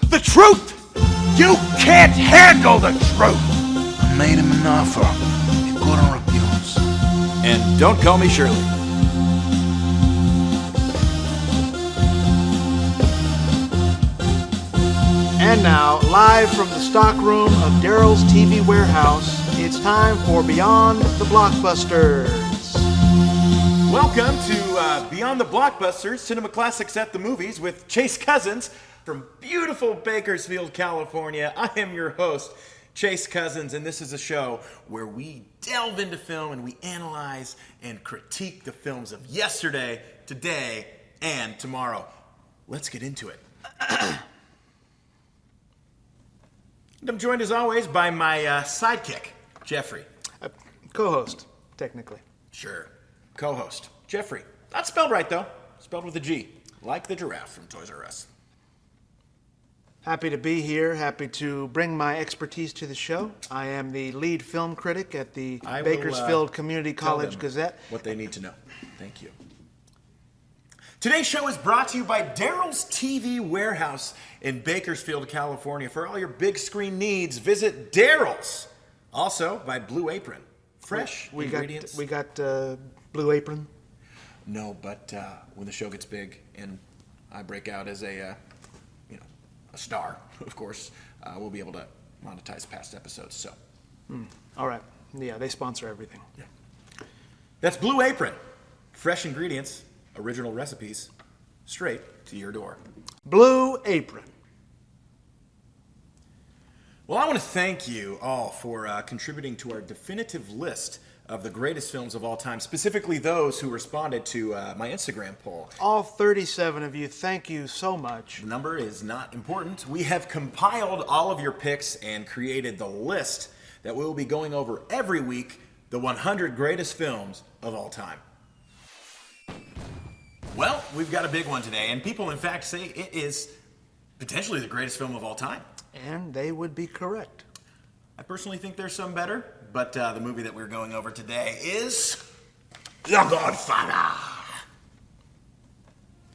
The truth! You can't handle the truth! I made him an offer he couldn't refuse. And don't call me Shirley. And now, live from the stockroom of Daryl's TV warehouse, it's time for Beyond the Blockbusters. Welcome to Beyond the Blockbusters, Cinema Classics at the Movies with Chase Cousins from beautiful Bakersfield, California. I am your host, Chase Cousins, and this is a show where we delve into film and we analyze and critique the films of yesterday, today, and tomorrow. Let's get into it. I'm joined as always by my sidekick, Jeffrey. Co-host, technically. Sure. Co-host, Jeffrey. Not spelled right, though. Spelled with a G, like the giraffe from Toys R Us. Happy to be here. Happy to bring my expertise to the show. I am the lead film critic at the Bakersfield Community College Gazette. What they need to know. Thank you. Today's show is brought to you by Daryl's TV Warehouse in Bakersfield, California. For all your big screen needs, visit Daryl's. Also by Blue Apron. Fresh ingredients. We got Blue Apron. No, but when the show gets big and I break out as a star, of course, we'll be able to monetize past episodes. So, All right. Yeah, they sponsor everything. Yeah. That's Blue Apron. Fresh ingredients, original recipes, straight to your door. Blue Apron. Well, I want to thank you all for contributing to our definitive list of the greatest films of all time, specifically those who responded to my Instagram poll. All 37 of you, thank you so much. The number is not important. We have compiled all of your picks and created the list that we will be going over every week, the 100 greatest films of all time. Well, we've got a big one today, and people in fact say it is potentially the greatest film of all time. And they would be correct. I personally think there's some better, but the movie that we're going over today is The Godfather.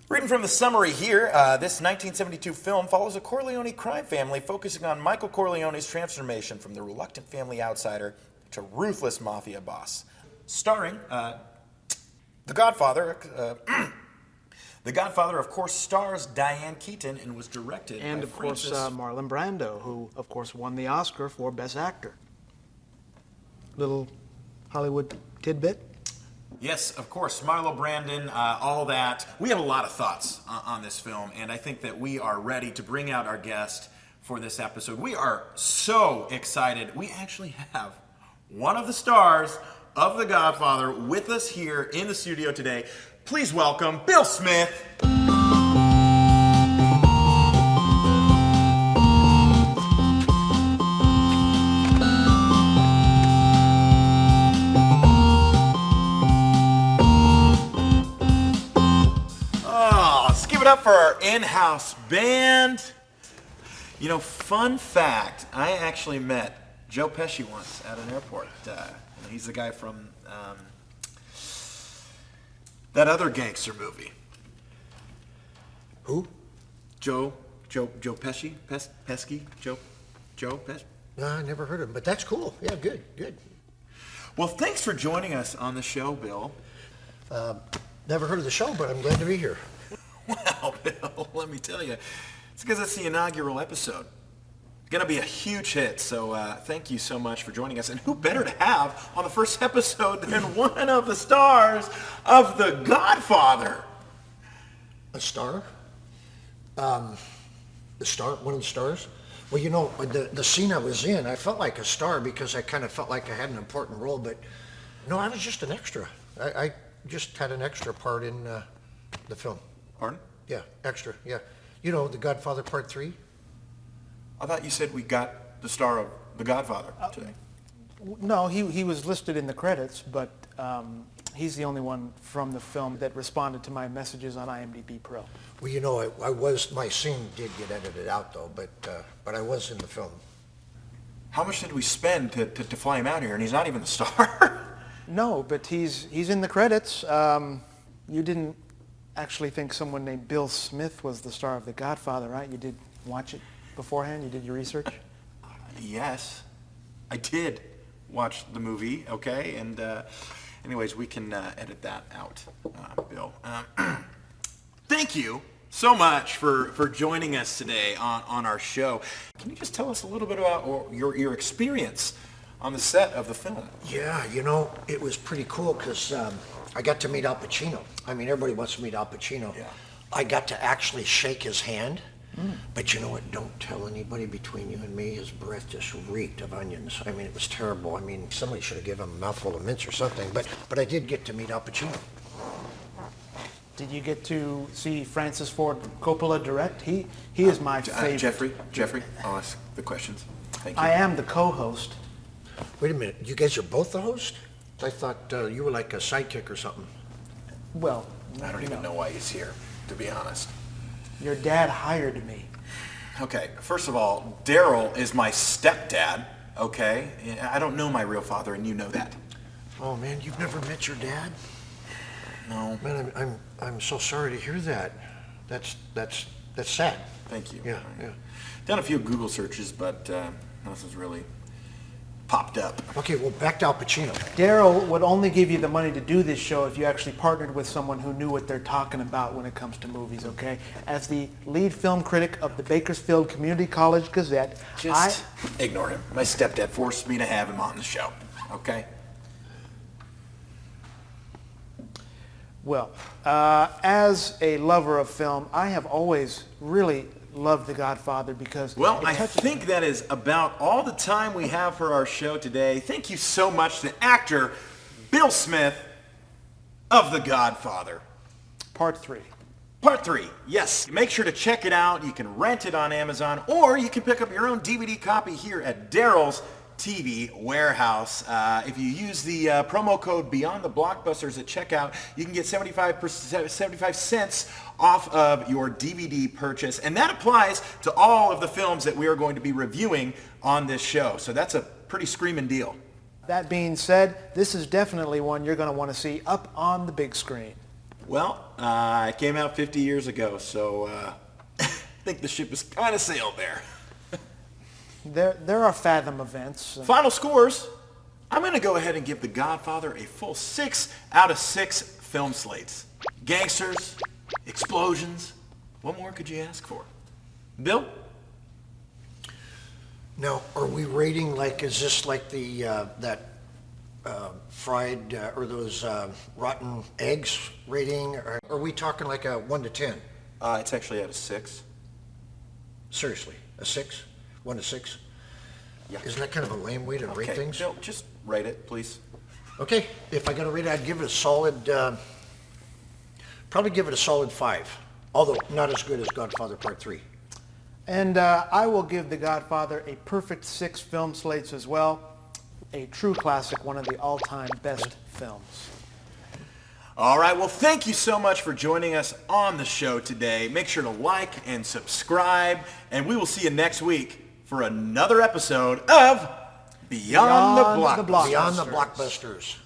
Reading from the summary here, this 1972 film follows a Corleone crime family focusing on Michael Corleone's transformation from the reluctant family outsider to ruthless mafia boss. Starring The Godfather. The Godfather, of course, stars Diane Keaton and was directed and by of course Marlon Brando, who of course won the Oscar for Best Actor. Little Hollywood tidbit. Yes, of course, Marlon Brando, all that. We have a lot of thoughts on this film, and I think that we are ready to bring out our guest for this episode. We are so excited. We actually have one of the stars of The Godfather with us here in the studio today. Please welcome Bill Smith. Oh, let's give it up for our in-house band. You know, fun fact, I actually met Joe Pesci once at an airport. He's the guy from that other gangster movie. Who? Joe Pesci? Joe Pesci? No, I never heard of him, but that's cool. Yeah, good. Well, thanks for joining us on the show, Bill. Never heard of the show, but I'm glad to be here. Well, Bill, let me tell you, it's because it's the inaugural episode. It's going to be a huge hit, so thank you so much for joining us. And who better to have on the first episode than one of the stars of The Godfather? A star? One of the stars? Well, you know, the scene I was in, I felt like a star because I kind of felt like I had an important role, but no, I was just an extra. I just had an extra part in the film. Pardon? Yeah, extra, yeah. You know, The Godfather Part 3? I thought you said we got the star of The Godfather today. No, he was listed in the credits, but he's the only one from the film that responded to my messages on IMDb Pro. Well, you know, my scene did get edited out though, but I was in the film. How much did we spend to fly him out here, and he's not even the star? No, but he's in the credits. You didn't actually think someone named Bill Smith was the star of The Godfather, right? You did watch it? beforehand? You did your research? Yes, I did watch the movie, okay? And anyways, we can edit that out, Bill. Thank you so much for joining us today on our show. Can you just tell us a little bit about your experience on the set of the film? Yeah, you know, it was pretty cool because I got to meet Al Pacino. I mean, everybody wants to meet Al Pacino. Yeah. I got to actually shake his hand. But you know what? Don't tell anybody between you and me. His breath just reeked of onions. I mean, it was terrible. I mean, somebody should have given him a mouthful of mints or something. But I did get to meet Al Pacino. Did you get to see Francis Ford Coppola direct? He is my favorite. Jeffrey, I'll ask the questions. Thank you. I am the co-host. Wait a minute. You guys are both the host? I thought you were like a sidekick or something. Well, I don't even know why he's here, to be honest. Your dad hired me. Okay, first of all, Daryl is my stepdad, okay? I don't know my real father, and you know that. Oh man, you've never met your dad? No. Man, I'm so sorry to hear that. That's sad. Thank you. Yeah, yeah. Done a few Google searches, but nothing's really popped up. Okay, well, back to Al Pacino. Daryl would only give you the money to do this show if you actually partnered with someone who knew what they're talking about when it comes to movies, okay? As the lead film critic of the Bakersfield Community College Gazette, Just ignore him. My stepdad forced me to have him on the show, okay? Well, as a lover of film, I have always really loved The Godfather because... Well, I think that is about all the time we have for our show today. Thank you so much to actor Bill Smith of The Godfather. Part 3. Part 3, yes. Make sure to check it out. You can rent it on Amazon, or you can pick up your own DVD copy here at Daryl's TV Warehouse. If you use the promo code Beyond the Blockbusters at checkout, you can get 75 cents off of your DVD purchase, and that applies to all of the films that we are going to be reviewing on this show. So that's a pretty screaming deal. That being said, this is definitely one you're going to want to see up on the big screen. Well, it came out 50 years ago, so I think the ship has kind of sailed there. There are Fathom events. Final scores. I'm going to go ahead and give The Godfather a full 6 out of 6 film slates. Gangsters, explosions. What more could you ask for? Bill? Now, are we rating like, is this like the, that fried, or those rotten eggs rating? Or are we talking like a 1 to 10? It's actually at a 6. Seriously, a 6? 1 to 6? Yeah. Isn't that kind of a lame way to rate Okay, things? Bill, just rate it, please. Okay, if I got to rate it, I'd give it a solid, probably give it a solid 5. Although not as good as Godfather Part 3. And I will give The Godfather a perfect 6 film slates as well. A true classic, one of the all-time best films. All right, well, thank you so much for joining us on the show today. Make sure to like and subscribe, and we will see you next week for another episode of Beyond the Blockbusters. Beyond the Blockbusters.